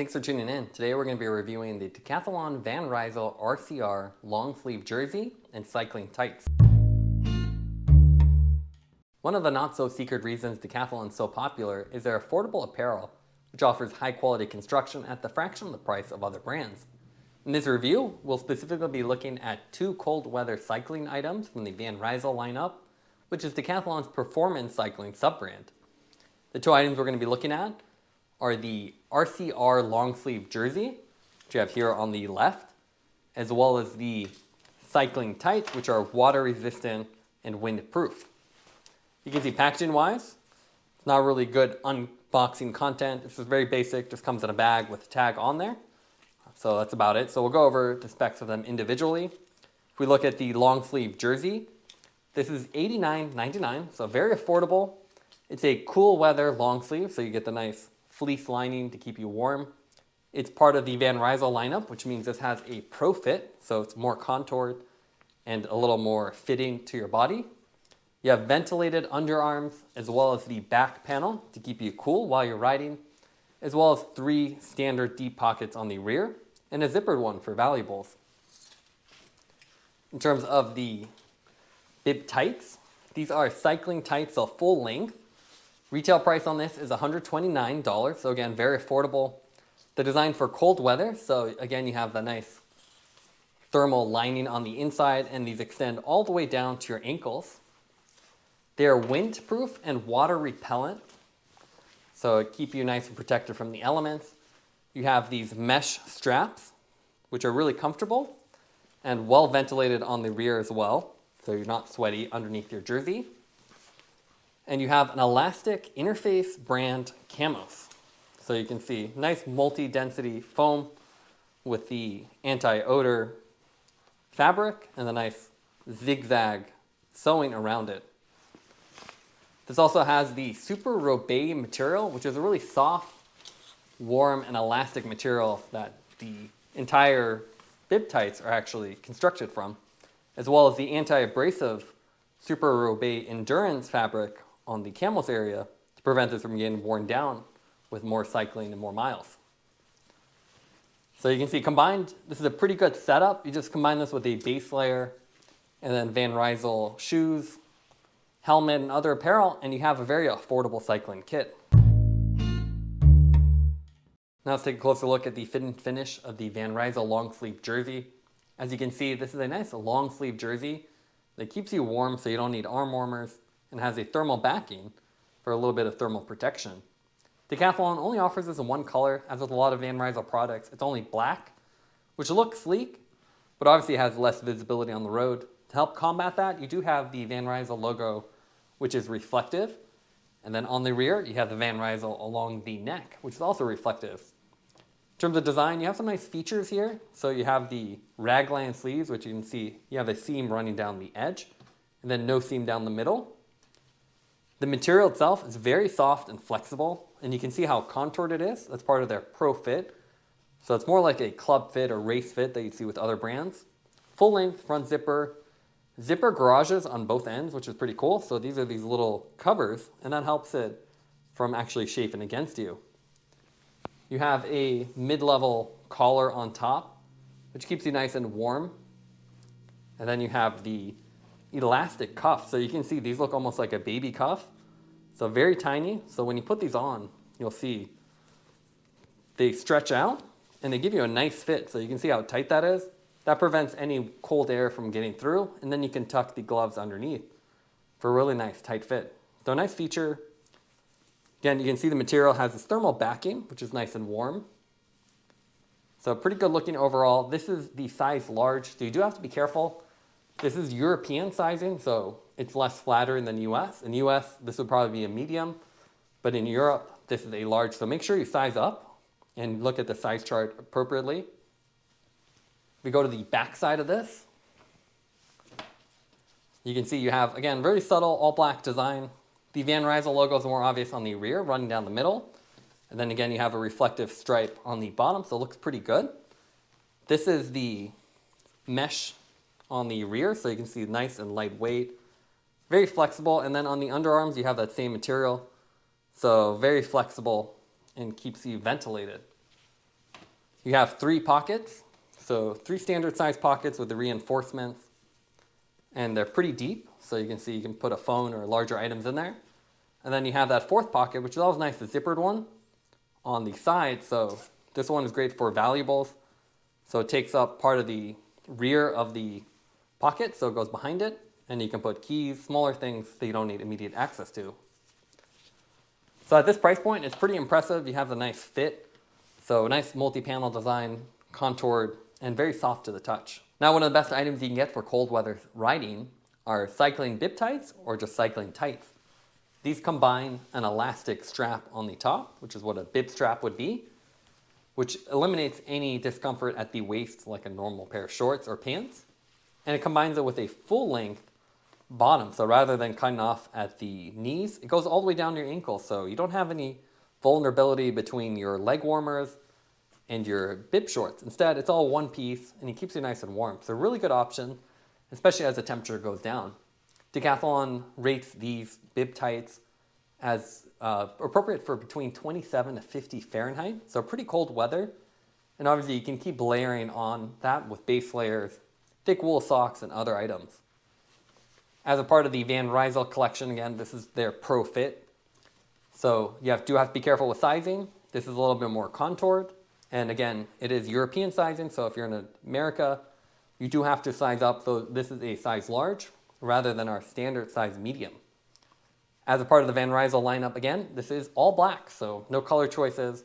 Thanks for tuning in. Today we're going to be reviewing the Decathlon Van Rysel RCR Long Sleeve Jersey and Cycling Tights. One of the not-so-secret reasons Decathlon is so popular is their affordable apparel, which offers high-quality construction at the fraction of the price of other brands. In this review, we'll specifically be looking at two cold-weather cycling items from the Van Rysel lineup, which is Decathlon's performance cycling sub-brand. The two items we're going to be looking at are the RCR Long Sleeve Jersey, which you have here on the left, as well as the Cycling Tights, which are water-resistant and windproof. You can see packaging-wise, it's not really good unboxing content. This is very basic, just comes in a bag with a tag on there. So that's about it. So we'll go over the specs of them individually. If we look at the long sleeve jersey, this is $89.99, so very affordable. It's a cool weather long sleeve, so you get the nice fleece lining to keep you warm. It's part of the Van Rysel lineup, which means this has a pro fit, so it's more contoured and a little more fitting to your body. You have ventilated underarms as well as the back panel to keep you cool while you're riding, as well as 3 standard deep pockets on the rear and a zippered one for valuables. In terms of the bib tights, these are cycling tights, so full length. Retail price on this is $129, so again, very affordable. They're designed for cold weather, so again, you have the nice thermal lining on the inside, and these extend all the way down to your ankles. They are windproof and water repellent, so it keeps you nice and protected from the elements. You have these mesh straps, which are really comfortable and well ventilated on the rear as well, so you're not sweaty underneath your jersey. And you have an elastic interface brand camos. So you can see nice multi-density foam with the anti-odor fabric and the nice zigzag sewing around it. This also has the super robé material, which is a really soft, warm, and elastic material that the entire bib tights are actually constructed from, as well as the anti-abrasive super robé endurance fabric on the camels area to prevent this from getting worn down with more cycling and more miles. So you can see combined, this is a pretty good setup. You just combine this with a base layer and then Van Rysel shoes, helmet, and other apparel, and you have a very affordable cycling kit. Now let's take a closer look at the fit and finish of the Van Rysel long sleeve jersey. As you can see, this is a nice long sleeve jersey that keeps you warm so you don't need arm warmers, and has a thermal backing for a little bit of thermal protection. Decathlon only offers this in one color, as with a lot of Van Rysel products. It's only black, which looks sleek, but obviously has less visibility on the road. To help combat that, you do have the Van Rysel logo, which is reflective. And then on the rear, you have the Van Rysel along the neck, which is also reflective. In terms of design, you have some nice features here. So you have the raglan sleeves, which you can see you have a seam running down the edge, and then no seam down the middle. The material itself is very soft and flexible, and you can see how contoured it is. That's part of their pro fit. So it's more like a club fit or race fit that you see with other brands. Full length front zipper, zipper garages on both ends, which is pretty cool. So these are these little covers, and that helps it from actually chafing against you. You have a mid-level collar on top, which keeps you nice and warm. And then you have the elastic cuff. So you can see these look almost like a baby cuff. So very tiny. So when you put these on, you'll see they stretch out and they give you a nice fit. So you can see how tight that is. That prevents any cold air from getting through. And then you can tuck the gloves underneath for a really nice tight fit. So a nice feature. Again, you can see the material has this thermal backing, which is nice and warm. So pretty good looking overall. This is the size large, so you do have to be careful. This is European sizing, so it's less flattering than US. In US, this would probably be a medium, but in Europe, this is a large. So make sure you size up and look at the size chart appropriately. If we go to the back side of this, you can see you have, again, very subtle all black design. The Van Rysel logo is more obvious on the rear, running down the middle. And then again, you have a reflective stripe on the bottom, so it looks pretty good. This is the mesh on the rear, so you can see nice and lightweight, very flexible. And then on the underarms, you have that same material, so very flexible and keeps you ventilated. You have 3 pockets, so 3 standard size pockets with the reinforcements, and they're pretty deep, so you can see you can put a phone or larger items in there. And then you have that 4th pocket, which is always nice, the zippered one on the side. So this one is great for valuables. So it takes up part of the rear of the pocket, so it goes behind it, and you can put keys, smaller things that you don't need immediate access to. So at this price point, it's pretty impressive. You have the nice fit. So nice multi-panel design, contoured, and very soft to the touch. Now, one of the best items you can get for cold weather riding are cycling bib tights or just cycling tights. These combine an elastic strap on the top, which is what a bib strap would be, which eliminates any discomfort at the waist like a normal pair of shorts or pants. And it combines it with a full-length bottom. So rather than cutting off at the knees, it goes all the way down to your ankles. So you don't have any vulnerability between your leg warmers and your bib shorts. Instead, it's all one piece and it keeps you nice and warm. So a really good option, especially as the temperature goes down. Decathlon rates these bib tights as appropriate for between 27 to 50 Fahrenheit. So pretty cold weather. And obviously you can keep layering on that with base layers, thick wool socks, and other items. As a part of the Van Rysel collection, again, this is their Pro Fit. So you do have to be careful with sizing. This is a little bit more contoured. And again, it is European sizing. So if you're in America, you do have to size up. So this is a size large rather than our standard size medium. As a part of the Van Rysel lineup, again, this is all black. So no color choices,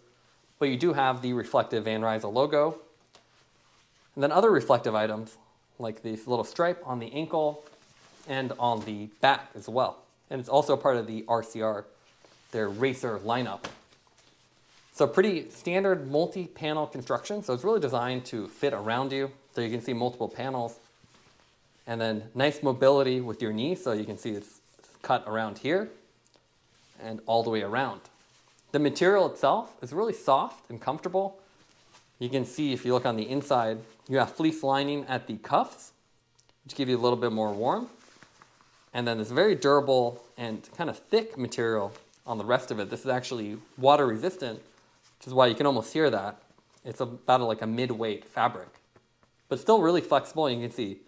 but you do have the reflective Van Rysel logo. And then other reflective items like this little stripe on the ankle and on the back as well. And it's also part of the RCR, their racer lineup. So pretty standard multi-panel construction. So it's really designed to fit around you. So you can see multiple panels. And then nice mobility with your knee. So you can see it's cut around here and all the way around. The material itself is really soft and comfortable. You can see if you look on the inside, you have fleece lining at the cuffs, which give you a little bit more warmth. And then this very durable and kind of thick material on the rest of it. This is actually water resistant, which is why you can almost hear that. It's about like a mid-weight fabric, but still really flexible. You can see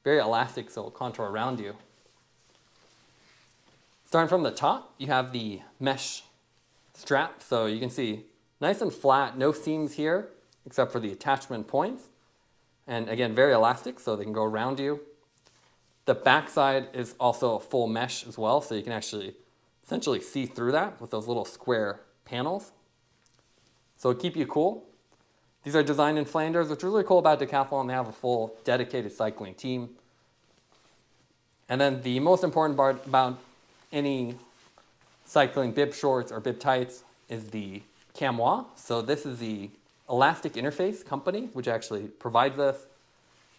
very elastic, so it'll contour around you. Starting from the top, you have the mesh strap. So you can see nice and flat, no seams here, except for the attachment points. And again, very elastic, so they can go around you. The back side is also a full mesh as well, so you can actually essentially see through that with those little square panels. So it'll keep you cool. These are designed in Flanders, which is really cool about Decathlon. They have a full dedicated cycling team. And then the most important part about any cycling bib shorts or bib tights is the chamois. So this is the elastic interface company, which actually provides this.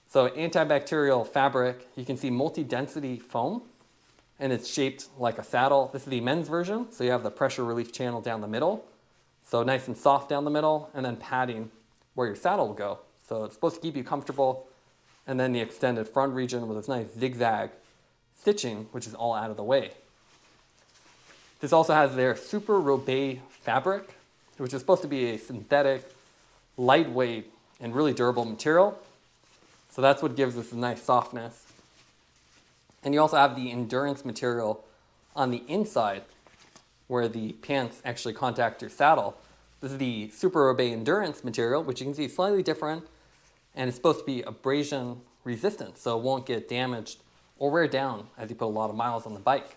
So antibacterial fabric, you can see multi-density foam, and it's shaped like a saddle. This is the men's version, so you have the pressure relief channel down the middle. So nice and soft down the middle, and then padding where your saddle will go. So it's supposed to keep you comfortable. And then the extended front region with this nice zigzag stitching, which is all out of the way. This also has their Super Robé fabric, which is supposed to be a synthetic, lightweight, and really durable material. So that's what gives this a nice softness. And you also have the endurance material on the inside where the pants actually contact your saddle. This is the Super Robé endurance material, which you can see is slightly different, and it's supposed to be abrasion resistant, so it won't get damaged or wear down as you put a lot of miles on the bike.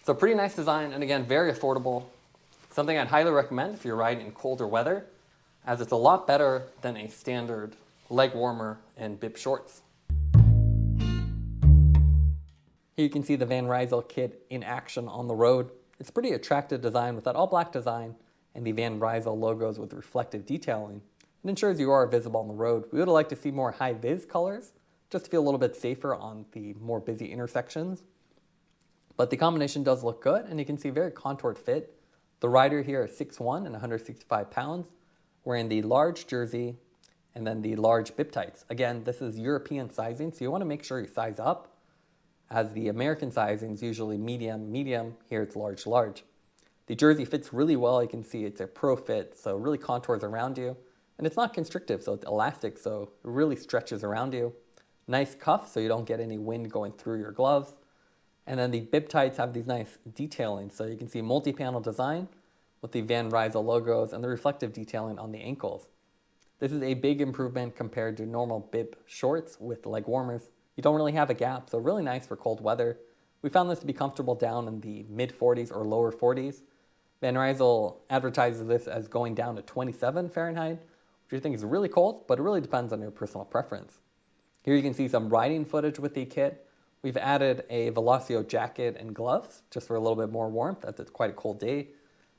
So pretty nice design, and again, very affordable. Something I'd highly recommend if you're riding in colder weather, as it's a lot better than a standard leg warmer and bib shorts. Here you can see the Van Rysel kit in action on the road. It's a pretty attractive design with that all black design and the Van Rysel logos with reflective detailing. It ensures you are visible on the road. We would like to see more high-vis colors just to feel a little bit safer on the more busy intersections. But the combination does look good, and you can see very contoured fit. The rider here is 6'1" and 165 pounds, wearing the large jersey and then the large bib tights. Again, this is European sizing, so you want to make sure you size up, as the American sizing is usually medium, medium. Here it's large, large. The jersey fits really well. You can see it's a pro fit, so it really contours around you. And it's not constrictive, so it's elastic, so it really stretches around you. Nice cuff, so you don't get any wind going through your gloves. And then the bib tights have these nice detailing, so you can see multi-panel design with the Van Rysel logos and the reflective detailing on the ankles. This is a big improvement compared to normal bib shorts with leg warmers. You don't really have a gap, so really nice for cold weather. We found this to be comfortable down in the mid 40s or lower 40s. Van Rysel advertises this as going down to 27 Fahrenheit, which I think is really cold, but it really depends on your personal preference. Here you can see some riding footage with the kit. We've added a Velocio jacket and gloves just for a little bit more warmth as it's quite a cold day.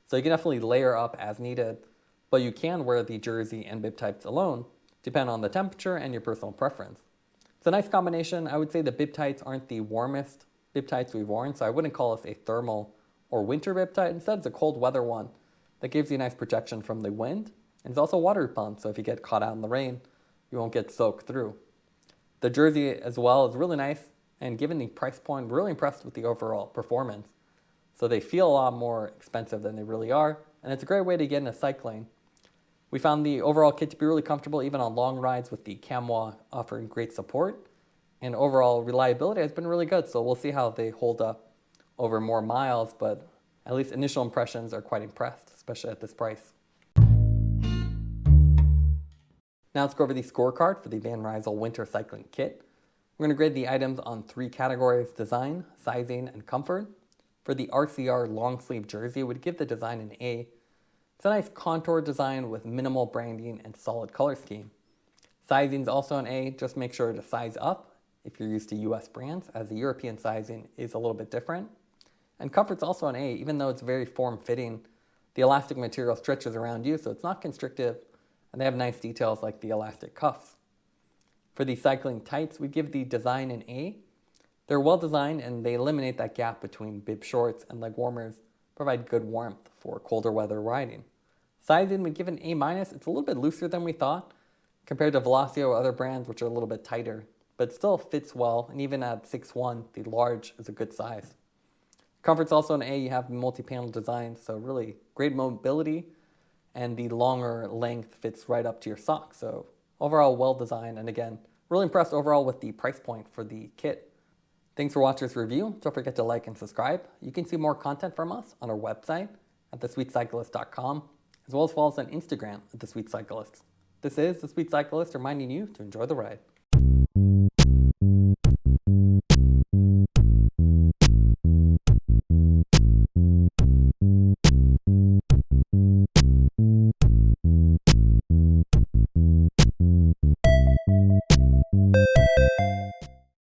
So you can definitely layer up as needed, but you can wear the jersey and bib tights alone, depending on the temperature and your personal preference. It's a nice combination. I would say the bib tights aren't the warmest bib tights we've worn, so I wouldn't call this a thermal or winter bib tight. Instead, it's a cold weather one that gives you nice protection from the wind, and it's also water repellent, so if you get caught out in the rain, you won't get soaked through. The jersey as well is really nice, and given the price point, really impressed with the overall performance. So they feel a lot more expensive than they really are, and it's a great way to get into cycling. We found the overall kit to be really comfortable even on long rides, with the chamois offering great support, and overall reliability has been really good, so we'll see how they hold up over more miles, but at least initial impressions are quite impressed, especially at this price. Now let's go over the scorecard for the Van Rysel Winter Cycling Kit. We're going to grade the items on 3 categories: design, sizing, and comfort. For the RCR Long Sleeve jersey, we'd give the design an A. It's a nice contour design with minimal branding and solid color scheme. Sizing is also an A. Just make sure to size up if you're used to US brands, as the European sizing is a little bit different. And comfort's also an A, even though it's very form-fitting. The elastic material stretches around you, so it's not constrictive, and they have nice details like the elastic cuffs. For the cycling tights, we give the design an A. They're well designed, and they eliminate that gap between bib shorts and leg warmers, provide good warmth for colder weather riding. Sizing, we give an A-. It's a little bit looser than we thought, compared to Velocio or other brands, which are a little bit tighter, but it still fits well, and even at 6'1", the large is a good size. Comfort's also an A. You have multi-panel design, so really great mobility, and the longer length fits right up to your sock. So overall, well designed, and again, really impressed overall with the price point for the kit. Thanks for watching this review. Don't forget to like and subscribe. You can see more content from us on our website at thesweetcyclist.com, as well as follow us on Instagram at thesweetcyclist. This is The Sweet Cyclist, reminding you to enjoy the ride.